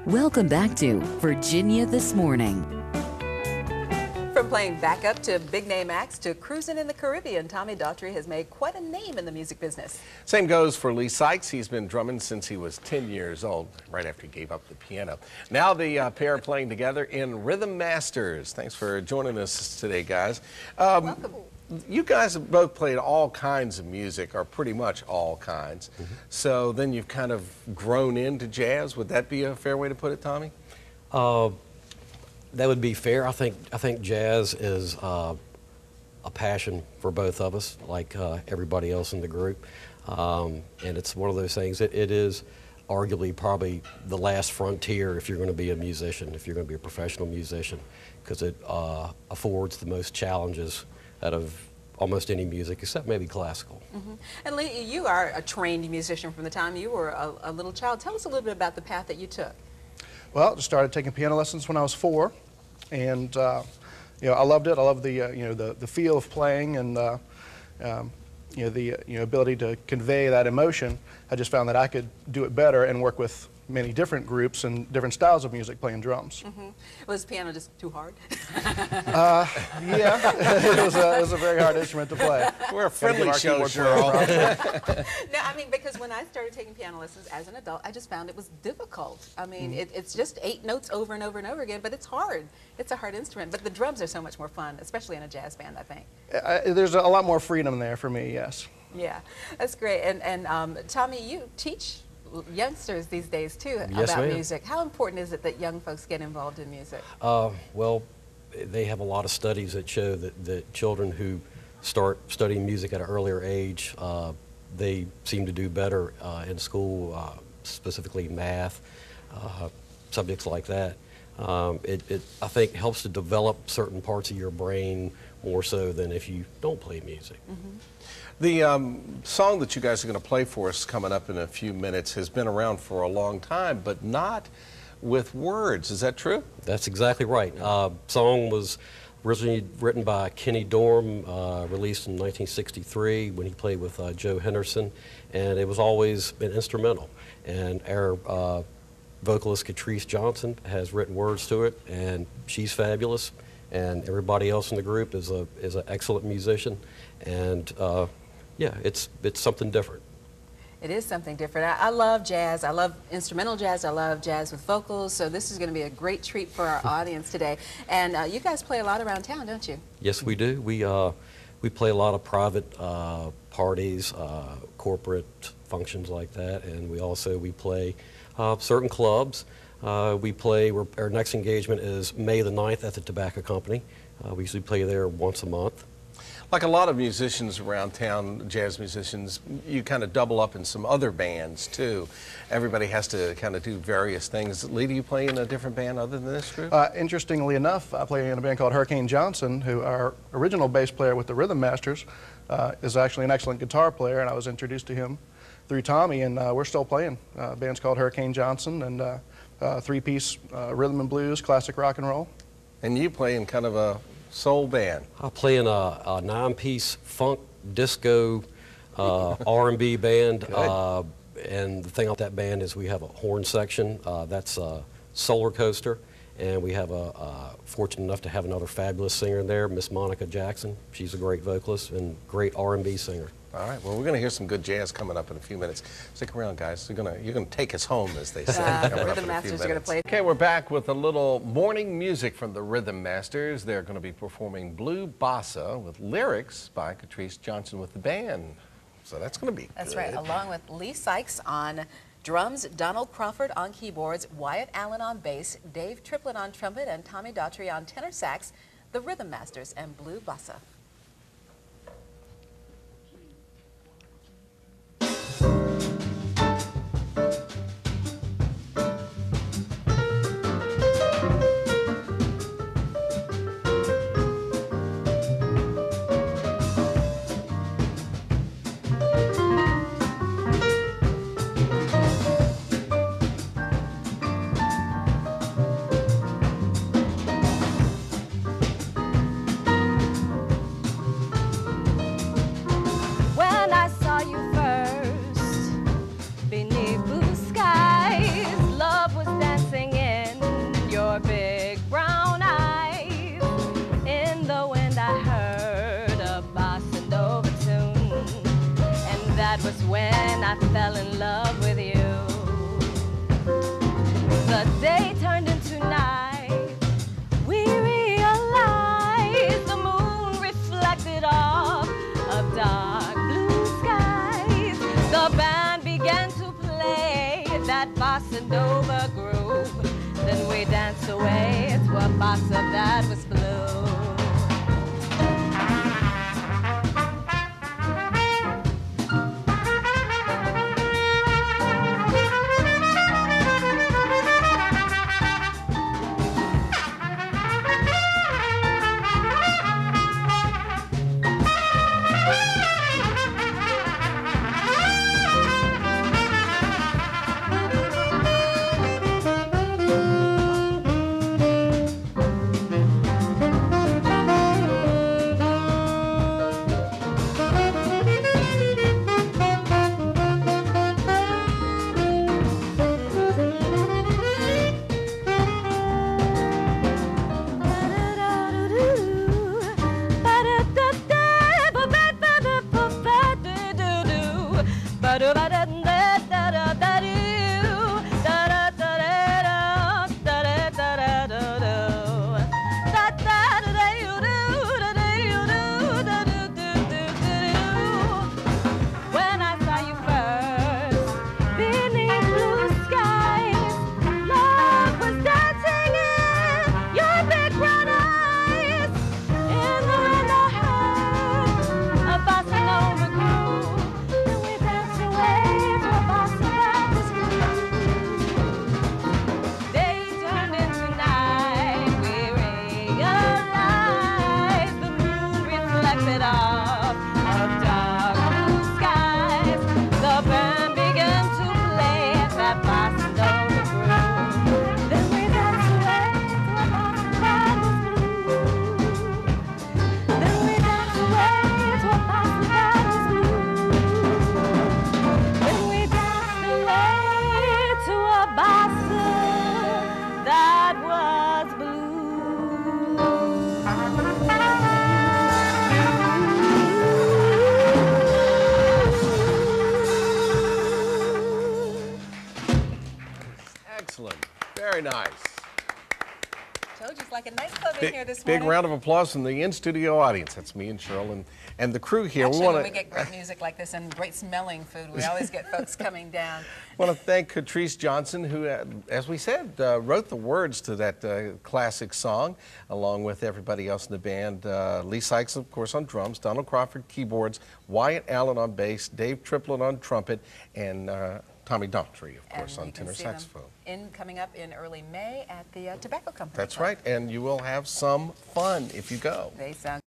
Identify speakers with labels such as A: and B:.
A: Welcome back to Virginia This Morning.
B: From playing backup to big name acts to cruising in the Caribbean, Tommy Daughtry has made quite a name in the music business.
C: Same goes for Lee Sykes. He's been drumming since he was 10 years old, right after he gave up the piano. Now the pair are playing together in Rythm Masters. Thanks for joining us today, guys.
B: Welcome.
C: You guys have both played all kinds of music, or pretty much all kinds. So then you've kind of grown into jazz. Would that be a fair way to put it, Tommy?
D: That would be fair. I think jazz is a passion for both of us, like everybody else in the group. And it's one of those things that it is arguably probably the last frontier if you're going to be a musician, if you're going to be a professional musician, because it affords the most challenges out of almost any music, except maybe classical.
B: And Lee, you are a trained musician from the time you were a little child. Tell us a little bit about the path that you took.
E: Well, I started taking piano lessons when I was 4, and you know, I loved it. I loved the you know, the feel of playing and the ability to convey that emotion. I just found that I could do it better and work with many different groups and different styles of music playing drums.
B: Was piano just too hard?
E: Yeah, it was a very hard instrument to play.
C: We're a friendly show, Cheryl.
B: No, I mean, because when I started taking piano lessons as an adult, I just found it was difficult. I mean, it's just 8 notes over and over and over again, but it's hard. It's a hard instrument, but the drums are so much more fun, especially in a jazz band, I think.
E: There's a lot more freedom there for me, yes.
B: Yeah, that's great. And Tommy, you teach youngsters these days too
D: Yes,
B: about
D: ma'am.
B: music. How important is it that young folks get involved in music?
D: Well, they have a lot of studies that show that children who start studying music at an earlier age, they seem to do better in school, specifically math, subjects like that. It I think, helps to develop certain parts of your brain more so than if you don't play music.
C: The song that you guys are going to play for us coming up in a few minutes has been around for a long time, but not with words. Is that true?
D: That's exactly right. Song was originally written by Kenny Dorham, released in 1963 when he played with Joe Henderson, and it was always an instrumental. And our vocalist Catrice Johnson has written words to it, and she's fabulous. And everybody else in the group is an excellent musician, and yeah, it's something different.
B: It is something different. I love jazz. I love instrumental jazz. I love jazz with vocals. So this is going to be a great treat for our audience today. And you guys play a lot around town, don't you?
D: Yes, we do. We play a lot of private parties, corporate functions like that, and we play certain clubs. Our next engagement is May the 9th at the Tobacco Company. We usually play there once a month.
C: Like a lot of musicians around town, jazz musicians, you kind of double up in some other bands too. Everybody has to kind of do various things. Lee, do you play in a different band other than this group?
E: Interestingly enough, I play in a band called Hurricane Johnson, who our original bass player with the Rythm Masters is actually an excellent guitar player, and I was introduced to him through Tommy, and we're still playing. Band's called Hurricane Johnson, and 3-piece rhythm and blues, classic rock and roll. And
C: you play in kind of a soul band.
D: I play in a 9-piece funk disco R&B band, and the thing about that band is we have a horn section that's a Solar Coaster, and we have fortunate enough to have another fabulous singer in there, Miss Monica Jackson. She's a great vocalist and great R&B singer.
C: All right, well, we're going to hear some good jazz coming up in a few minutes. Stick around, guys. You're going to take us home, as they say.
B: Rhythm Masters are going to play.
C: Okay, we're back with a little morning music from the Rythm Masters. They're going to be performing Blue Bossa with lyrics by Catrice Johnson with the band. So that's going to be
B: That's
C: good.
B: right, along with Lee Sykes on drums, Donald Crawford on keyboards, Wyatt Allen on bass, Dave Triplett on trumpet, and Tommy Daughtry on tenor sax, the Rythm Masters and Blue Bossa.
F: the day turned into night, we realized the moon reflected off of dark blue skies. The band began to play that bossa nova groove. Then we danced away to a bossa that was blue. When I saw you first, beneath blue skies, love was dancing in your big brown eyes. In the wind I heard a bossa nova groove, and we danced away to a bossa that was blue. Day turned into night, we realized the moon reflected off of dark blue skies. The band began to play that bossa nova groove. Then we danced away to a bossa that was blue. Then we danced away to a bossa that was blue. Then we danced away to a bossa that was blue.
C: Excellent. Very nice.
B: Told you it's like a nightclub in here this
C: Big
B: morning.
C: round of applause from the in-studio audience. That's me and Cheryl and the crew here.
B: Actually,
C: we
B: when
C: want
B: we get great music like this and great smelling food, we always get folks coming down.
C: to thank Catrice Johnson, who, as we said, wrote the words to that classic song, along with everybody else in the band. Lee Sykes, of course, on drums, Donald Crawford, keyboards, Wyatt Allen on bass, Dave Triplett on trumpet, and Tommy Daughtry, of course,
B: And
C: on
B: you can
C: tenor
B: see them
C: saxophone.
B: coming up in early May at the Tobacco Company.
C: That's
B: Club.
C: right, and you will have some fun if you go.
B: They sound